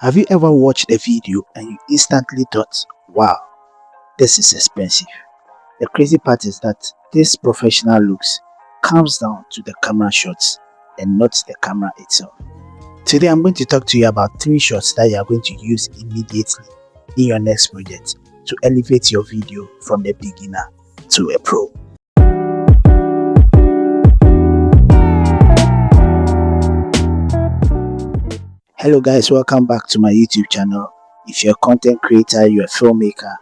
Have you ever watched a video and you instantly thought, wow, this is expensive? The crazy part is that this professional looks comes down to the camera shots and not the camera itself. Today I'm going to talk to you about 3 shots that you are going to use immediately in your next project to elevate your video from the beginner to a pro. Hello guys, welcome back to my YouTube channel. If you're a content creator, you're a filmmaker,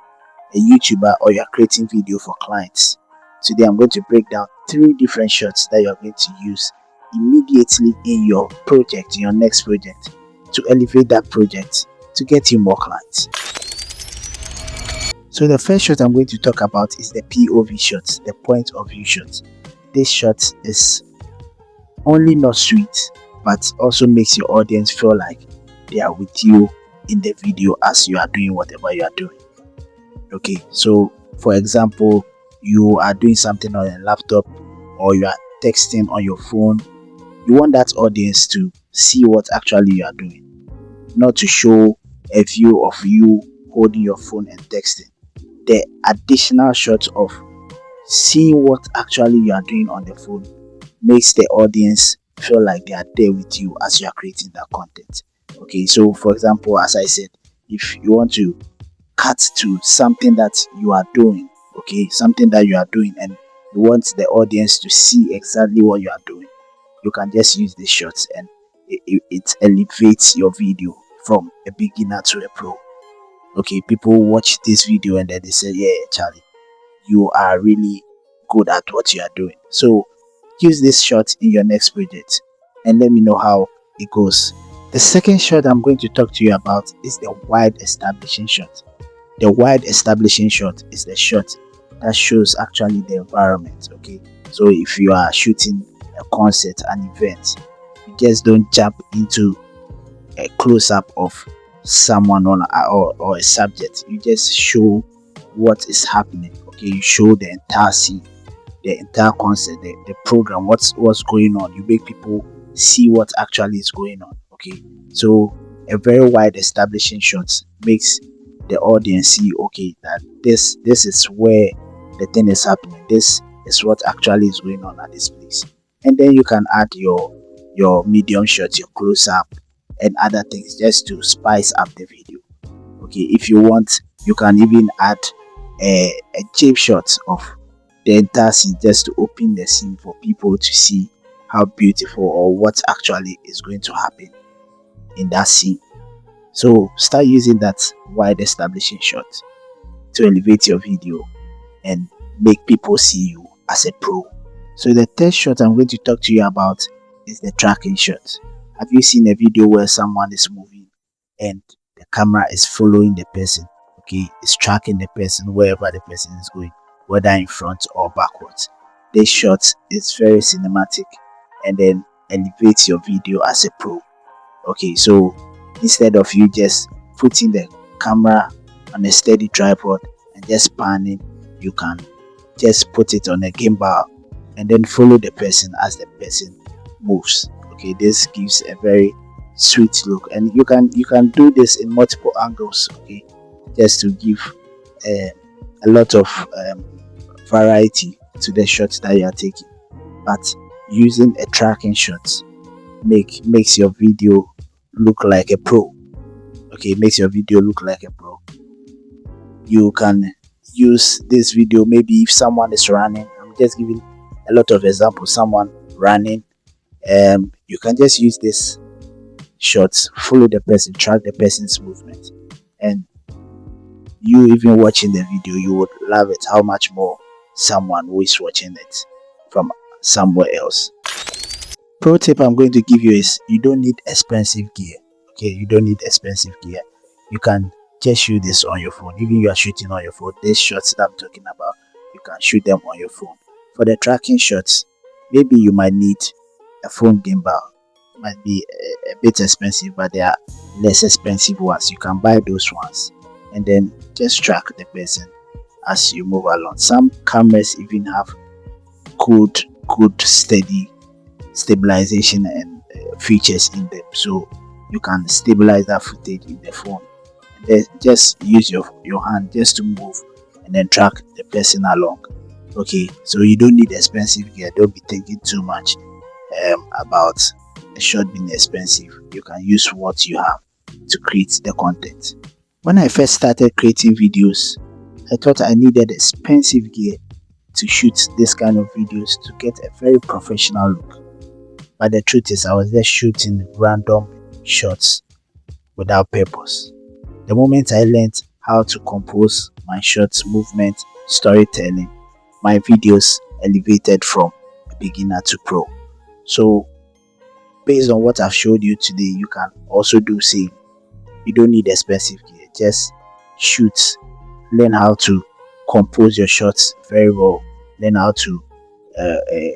a YouTuber, or you're creating video for clients, today I'm going to break down 3 different shots that you're going to use immediately in your project, in your next project, to elevate that project to get you more clients. So the first shot I'm going to talk about is the POV shot, the point of view shot. This shot is only not sweet, but also makes your audience feel like they are with you in the video as you are doing whatever you are doing. Okay, so for example, you are doing something on a laptop or you are texting on your phone. You want that audience to see what actually you are doing, not to show a view of you holding your phone and texting. The additional shot of seeing what actually you are doing on the phone makes the audience feel like they are there with you as you are creating that content. Okay, so for example, as I said, if you want to cut to something that you are doing, okay, something that you are doing and you want the audience to see exactly what you are doing, you can just use these shots and it elevates your video from a beginner to a pro. Okay, people watch this video and then they say, yeah, Charlie, you are really good at what you are doing. So use this shot in your next project and let me know how it goes. The second shot I'm going to talk to you about is the wide establishing shot. The wide establishing shot is the shot that shows actually the environment. Okay, so if you are shooting a concert, an event, you just don't jump into a close-up of someone or a subject. You just show what is happening. Okay, you show the entire scene, the entire concert, the program, what's going on. You make people see what actually is going on. Okay, so a very wide establishing shot makes the audience see, okay, that this is where the thing is happening, this is what actually is going on at this place. And then you can add your medium shot, your close-up and other things just to spice up the video. Okay, if you want, you can even add a cheap shot of the entire scene just to open the scene for people to see how beautiful or what actually is going to happen in that scene. So start using that wide establishing shot to elevate your video and make people see you as a pro. So the third shot I'm going to talk to you about is the tracking shot. Have you seen a video where someone is moving and the camera is following the person? Okay, it's tracking the person wherever the person is going, whether in front or backwards. This shot is very cinematic and then elevates your video as a pro. Okay, so instead of you just putting the camera on a steady tripod and just panning, you can just put it on a gimbal and then follow the person as the person moves. Okay, this gives a very sweet look and you can do this in multiple angles. Okay, just to give a lot of variety to the shots that you are taking. But using a tracking shot makes your video look like a pro. Okay, makes your video look like a pro. You can use this video maybe if someone is running. I'm just giving a lot of examples. Someone running, you can just use this shots, follow the person, track the person's movement, and you even watching the video, you would love it how much more someone who is watching it from somewhere else. Pro tip I'm going to give you is you don't need expensive gear. Okay, you don't need expensive gear. You can just shoot this on your phone. Even you are shooting on your phone, these shots that I'm talking about, you can shoot them on your phone. For the tracking shots, maybe you might need a phone gimbal. It might be a bit expensive, but there are less expensive ones. You can buy those ones and then just track the person as you move along. Some cameras even have good steady stabilization and features in them, so you can stabilize that footage in the phone. And then just use your hand just to move and then track the person along. Okay, so you don't need expensive gear. Don't be thinking too much about a shot being expensive. You can use what you have to create the content. When I first started creating videos, I thought I needed expensive gear to shoot this kind of videos to get a very professional look. But the truth is, I was just shooting random shots without purpose. The moment I learned how to compose my shots, movement, storytelling, my videos elevated from a beginner to pro. So, based on what I've showed you today, you can also do same. You don't need expensive gear. Just shoot. Learn how to compose your shots very well. Learn how to uh, uh,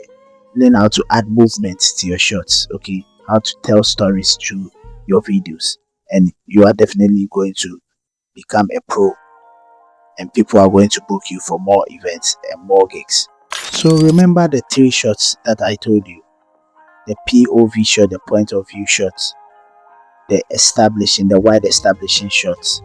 learn how to add movement to your shots. Okay, how to tell stories through your videos, and you are definitely going to become a pro. And people are going to book you for more events and more gigs. So remember the three shots that I told you: the POV shot, the point of view shots, the wide establishing shots,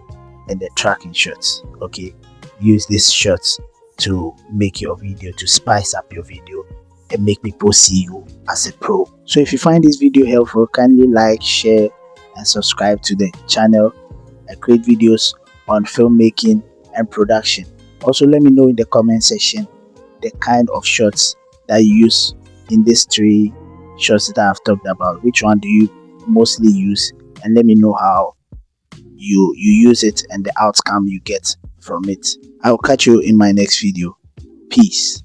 and the tracking shots. Okay, use these shots to make your video, to spice up your video and make people see you as a pro. So if you find this video helpful, kindly like, share and subscribe to the channel. I create videos on filmmaking and production. Also, let me know in the comment section the kind of shots that you use in these three shots that I've talked about. Which one do you mostly use? And let me know how you use it and the outcome you get from it. I'll catch you in my next video. Peace.